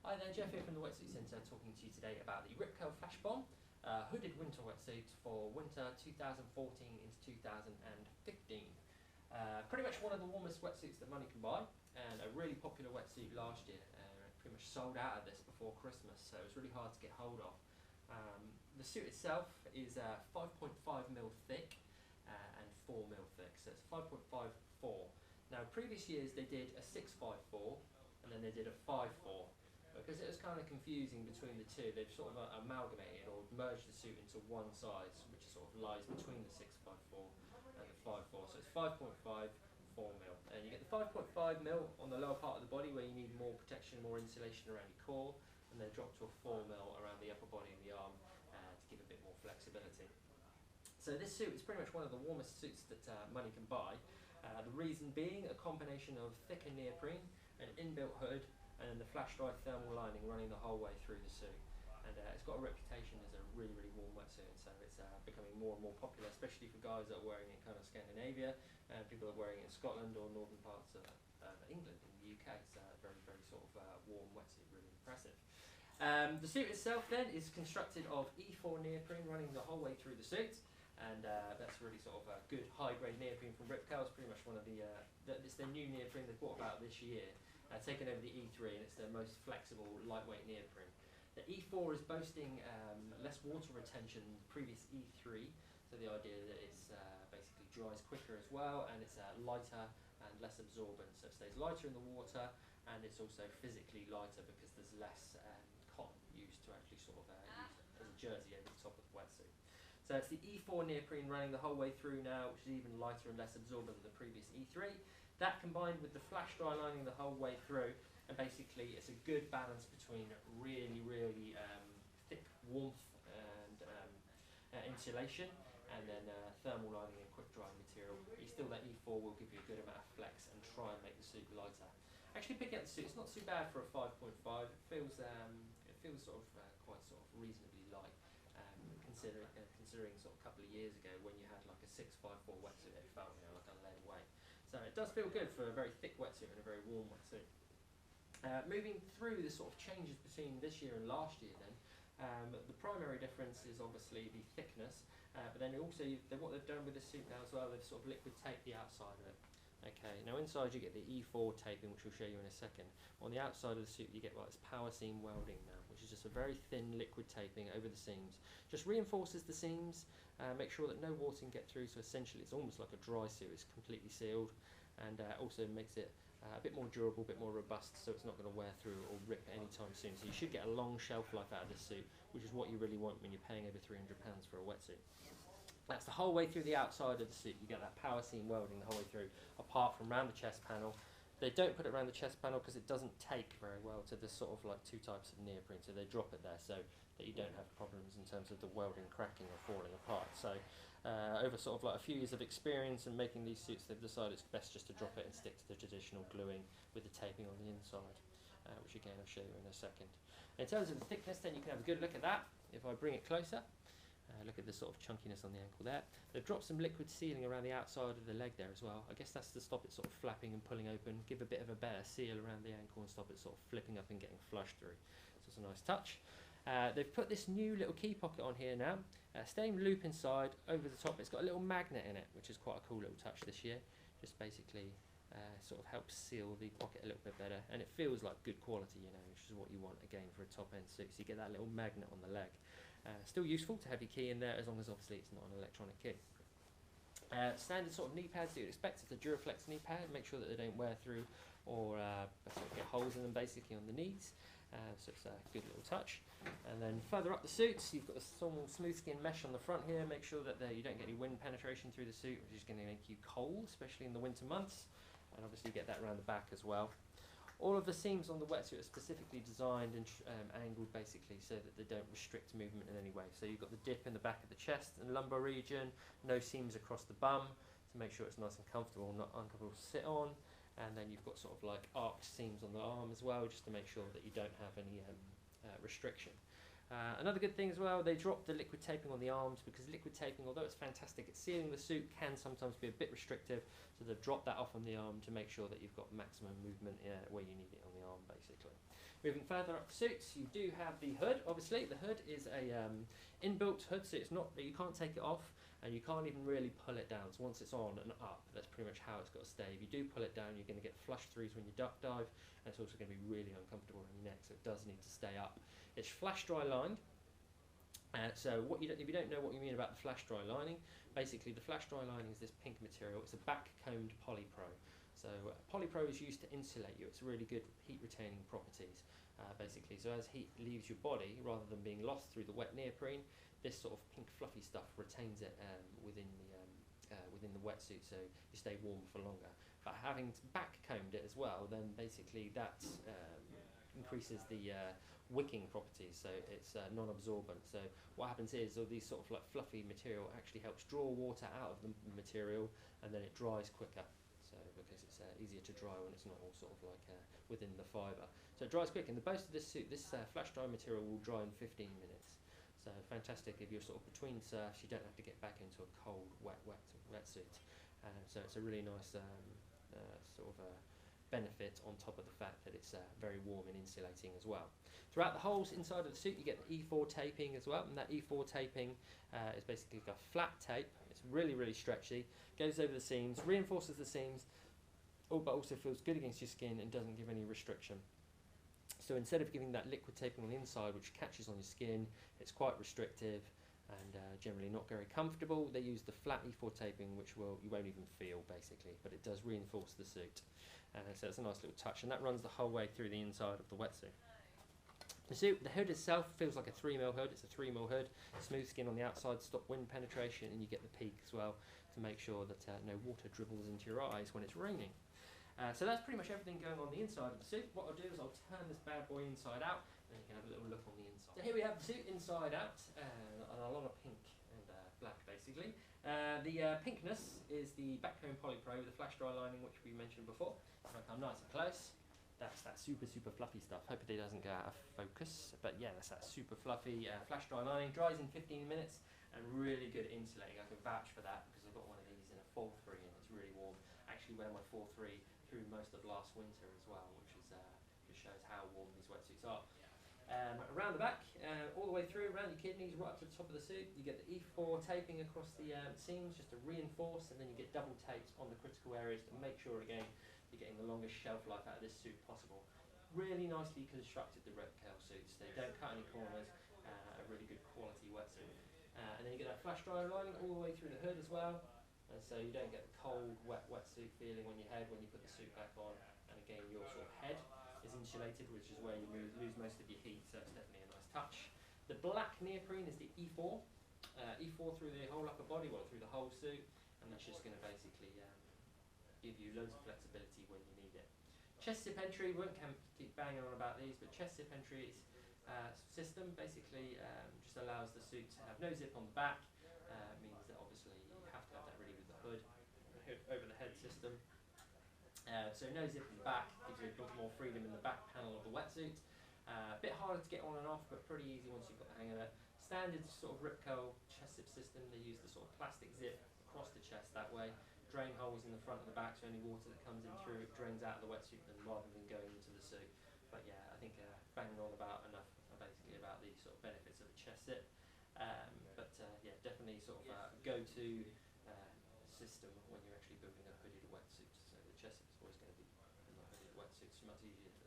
Hi there, Jeff here from the Wetsuit Centre, talking to you today about the Ripco Flashbomb hooded winter wetsuit for winter 2014 into 2015. Pretty much one of the warmest wetsuits that money can buy, and a really popular wetsuit last year. Pretty much sold out of this before Christmas, so it was really hard to get hold of. The suit itself is 5.5mm thick and 4mm thick, so it's 5.54. Now previous years they did a 654 and then they did a 54. Because it was kind of confusing between the two, they've sort of amalgamated or merged the suit into one size, which sort of lies between the 654 and the 54. So it's 5.5, 4mm. And you get the 5.5mm on the lower part of the body where you need more protection, more insulation around your core, and then drop to a 4mm around the upper body and the arm to give a bit more flexibility. So this suit is pretty much one of the warmest suits that money can buy. The reason being a combination of thicker neoprene, an inbuilt hood, and then the flash dry thermal lining running the whole way through the suit. And it's got a reputation as a really, really warm wetsuit, and so it's becoming more and more popular, especially for guys that are wearing it in kind of Scandinavia, and people that are wearing it in Scotland or northern parts of England in the UK. It's a very, very sort of warm wetsuit, really impressive. The suit itself then is constructed of E4 neoprene running the whole way through the suit, and that's really sort of a good high-grade neoprene from Ripco. It's pretty much one of the, it's their new neoprene they've brought about this year. Taken over the E3, and it's their most flexible, lightweight neoprene. The E4 is boasting less water retention than the previous E3, so the idea that it's basically dries quicker as well, and it's lighter and less absorbent, so it stays lighter in the water, and it's also physically lighter because there's less cotton used to actually sort of use as a jersey over the top of the wetsuit. So it's the E4 neoprene running the whole way through now, which is even lighter and less absorbent than the previous E3. That combined with the flash dry lining the whole way through, and basically it's a good balance between really, really thick warmth and insulation, and then thermal lining and quick drying material. Still, that E4 will give you a good amount of flex and try and make the suit lighter. Actually, picking up the suit, it's not too bad for a 5.5. It feels sort of quite sort of reasonably light, considering sort of a couple of years ago when you had like a 654 wetsuit, it felt like a lead weight. So it does feel good for a very thick wetsuit and a very warm wetsuit. Moving through the sort of changes between this year and last year then, the primary difference is obviously the thickness, but then also what they've done with the suit now as well, they've sort of liquid taped the outside of it. Okay, now inside you get the E4 taping, which we'll show you in a second. On the outside of the suit you get this power seam welding now, which is just a very thin liquid taping over the seams. Just reinforces the seams, make sure that no water can get through, so essentially it's almost like a dry suit, it's completely sealed, and also makes it a bit more durable, a bit more robust, so it's not going to wear through or rip anytime soon. So you should get a long shelf life out of this suit, which is what you really want when you're paying over £300 for a wetsuit. That's the whole way through the outside of the suit. You get that power seam welding the whole way through, apart from around the chest panel. They don't put it around the chest panel because it doesn't take very well to the sort of like two types of neoprene, so they drop it there so that you don't have problems in terms of the welding cracking or falling apart. So over sort of like a few years of experience in making these suits, they've decided it's best just to drop it and stick to the traditional gluing with the taping on the inside, which again I'll show you in a second. In terms of the thickness, then you can have a good look at that. If I bring it closer, look at the sort of chunkiness on the ankle there. They've dropped some liquid sealing around the outside of the leg there as well. I guess that's to stop it sort of flapping and pulling open, give a bit of a better seal around the ankle and stop it sort of flipping up and getting flushed through. So it's a nice touch. They've put this new little key pocket on here now, staying loop inside, over the top. It's got a little magnet in it, which is quite a cool little touch this year. Just basically sort of helps seal the pocket a little bit better, and it feels like good quality, which is what you want again for a top end suit. So you get that little magnet on the leg. Still useful to have your key in there, as long as obviously it's not an electronic key. Standard sort of knee pads that you'd expect. It's a Duraflex knee pad. Make sure that they don't wear through or sort of get holes in them basically on the knees. So it's a good little touch. And then further up the suit, you've got the normal smooth skin mesh on the front here. Make sure that you don't get any wind penetration through the suit, which is going to make you cold, especially in the winter months. And obviously get that around the back as well. All of the seams on the wetsuit are specifically designed and angled basically so that they don't restrict movement in any way. So you've got the dip in the back of the chest and lumbar region, no seams across the bum to make sure it's nice and comfortable, not uncomfortable to sit on. And then you've got sort of like arched seams on the arm as well, just to make sure that you don't have any restriction. Another good thing as well, they dropped the liquid taping on the arms, because liquid taping, although it's fantastic at sealing the suit, can sometimes be a bit restrictive, so they've dropped that off on the arm to make sure that you've got maximum movement where you need it on the arm basically. Moving further up the suits, you do have the hood. Obviously, the hood is a inbuilt hood, so it's not, you can't take it off, and you can't even really pull it down. So once it's on and up, that's pretty much how it's got to stay. If you do pull it down, you're going to get flush throughs when you duck dive, and it's also going to be really uncomfortable on your neck. So it does need to stay up. It's flash dry lined. So if you don't know what you mean about the flash dry lining, basically the flash dry lining is this pink material. It's a back combed polypro. So polypro is used to insulate you. It's really good heat retaining properties, basically. So as heat leaves your body, rather than being lost through the wet neoprene, this sort of pink fluffy stuff retains it within the wetsuit, so you stay warm for longer. But having back combed it as well, then basically that increases the wicking properties, so it's non-absorbent. So what happens is all these sort of like fluffy material actually helps draw water out of the material, and then it dries quicker. So because it's easier to dry when it's not all sort of like within the fibre. So it dries quick, and the boast of this suit, this flash dry material will dry in 15 minutes. So fantastic if you're sort of between surfs, you don't have to get back into a cold, wetsuit. So it's a really nice sort of benefit on top of the fact that it's very warm and insulating as well. Throughout the holes inside of the suit, you get the E4 taping as well, and that E4 taping is basically like a flat tape. It's really, really stretchy, goes over the seams, reinforces the seams, but also feels good against your skin and doesn't give any restriction. So instead of giving that liquid taping on the inside, which catches on your skin, it's quite restrictive and generally not very comfortable, they use the flat E4 taping, which you won't even feel basically, but it does reinforce the suit. So it's a nice little touch, and that runs the whole way through the inside of the wetsuit. The hood itself feels like a 3mm hood. It's a 3mm hood, smooth skin on the outside, stop wind penetration, and you get the peak as well to make sure that no water dribbles into your eyes when it's raining. So that's pretty much everything going on the inside of the suit. What I'll do is I'll turn this bad boy inside out, and you can have a little look on the inside. So here we have the suit inside out, and a lot of pink and black basically. The pinkness is the backcomb polypro with the flash dry lining, which we mentioned before. If I come nice and close, that's that super fluffy stuff. Hopefully it doesn't go out of focus, but yeah, that's that super fluffy flash dry lining. Dries in 15 minutes and really good insulating. I can vouch for that because I've got one of these in a 4.3 and it's really warm. I actually wear my 4.3 through most of last winter as well, which is just shows how warm these wetsuits are. Around the back, all the way through, around your kidneys, right up to the top of the suit, you get the E4 taping across the seams just to reinforce, and then you get double tapes on the critical areas to make sure, again, you're getting the longest shelf life out of this suit possible. Really nicely constructed, the Repcale suits. They don't cut any corners, a really good quality wetsuit. And then you get that flash dry lining all the way through the hood as well, and so you don't get the cold, wet wetsuit feeling on your head when you put the suit back on. And again, your sort of head is insulated, which is where you lose most of your heat, so it's definitely a nice touch. The black neoprene is the E4. E4 through the whole upper body, well, through the whole suit, and that's just going to basically give you loads of flexibility when you need it. Chest zip entry, we won't keep banging on about these, but chest zip entry system basically just allows the suit to have no zip on the back. Means that obviously you have to have that ready with the hood over the head system. So no zip in the back, gives you a bit more freedom in the back panel of the wetsuit. A bit harder to get on and off, but pretty easy once you've got the hang of it. Standard sort of Repcale chest zip system, they use the sort of plastic zip across the chest that way. Drain holes in the front and the back, so any water that comes in through it drains out of the wetsuit rather than going into the suit. But yeah, I think banging on about enough basically about the sort of benefits of the chest zip. Yeah, definitely sort of go-to system when you're actually building a hooded wetsuit. So the chest zip is always going to be in the hooded wetsuits, much easier to